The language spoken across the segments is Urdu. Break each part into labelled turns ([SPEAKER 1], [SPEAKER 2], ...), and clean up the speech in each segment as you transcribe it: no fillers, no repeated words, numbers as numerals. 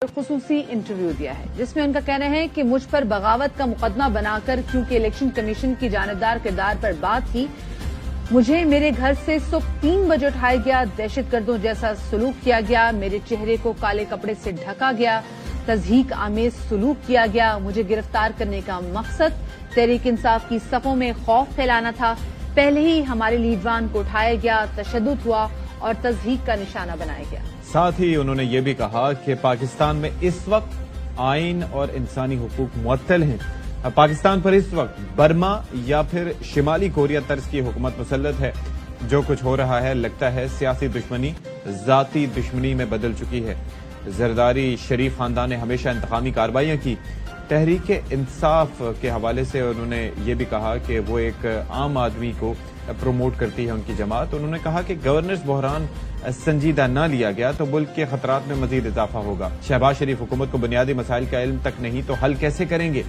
[SPEAKER 1] خصوصی انٹرویو دیا ہے جس میں ان کا کہنا ہے کہ مجھ پر بغاوت کا مقدمہ بنا کر کیونکہ الیکشن کمیشن کی جانبدار کردار پر بات کی، مجھے میرے گھر سے صبح 3 بجے اٹھایا گیا، دہشت گردوں جیسا سلوک کیا گیا، میرے چہرے کو کالے کپڑے سے ڈھکا گیا، تضحیک آمیز سلوک کیا گیا۔ مجھے گرفتار کرنے کا مقصد تحریک انصاف کی صفوں میں خوف پھیلانا تھا۔ پہلے ہی ہمارے لیڈران کو اٹھایا گیا، تشدد ہوا اور تضحیک کا نشانہ بنایا گیا۔
[SPEAKER 2] ساتھ ہی انہوں نے یہ بھی کہا کہ پاکستان میں اس وقت آئین اور انسانی حقوق معطل ہیں۔ پاکستان پر اس وقت برما یا پھر شمالی کوریا طرز کی حکومت مسلط ہے۔ جو کچھ ہو رہا ہے لگتا ہے سیاسی دشمنی ذاتی دشمنی میں بدل چکی ہے۔ زرداری شریف خاندان نے ہمیشہ انتقامی کارروائیاں کی۔ تحریک انصاف کے حوالے سے انہوں نے یہ بھی کہا کہ وہ ایک عام آدمی کو پروموٹ کرتی ہے ان کی جماعت۔ انہوں نے کہا کہ گورننس بحران سنجیدہ نہ لیا گیا تو ملک کے خطرات میں مزید اضافہ ہوگا۔ شہباز شریف حکومت کو بنیادی مسائل کا علم تک نہیں تو حل کیسے کریں گے؟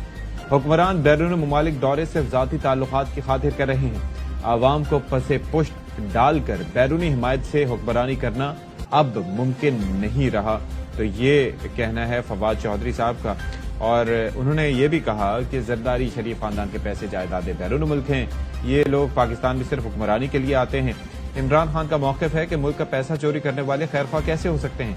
[SPEAKER 2] حکمران بیرون ممالک دورے صرف ذاتی تعلقات کی خاطر کر رہے ہیں۔ عوام کو پس پشت ڈال کر بیرونی حمایت سے حکمرانی کرنا اب ممکن نہیں رہا۔ تو یہ کہنا ہے فواد چودھری صاحب کا، اور انہوں نے یہ بھی کہا کہ زرداری شریف خاندان کے پیسے جائیدادیں بیرون ملک ہیں، یہ لوگ پاکستان میں صرف حکمرانی کے لیے آتے ہیں۔ عمران خان کا موقف ہے کہ ملک کا پیسہ چوری کرنے والے خیرخواہ کیسے ہو سکتے ہیں؟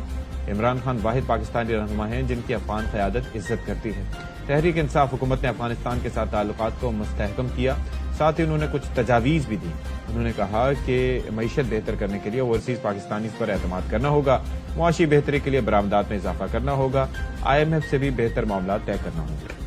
[SPEAKER 2] عمران خان واحد پاکستانی رہنما ہیں جن کی افغان قیادت عزت کرتی ہے۔ تحریک انصاف حکومت نے افغانستان کے ساتھ تعلقات کو مستحکم کیا، ساتھ ہی انہوں نے کچھ تجاویز بھی دی۔ انہوں نے کہا کہ معیشت بہتر کرنے کے لیے اوورسیز پاکستانیز پر اعتماد کرنا ہوگا، معاشی بہتری کے لیے برآمدات میں اضافہ کرنا ہوگا، IMF سے بھی بہتر معاملات طے کرنا ہوں گے۔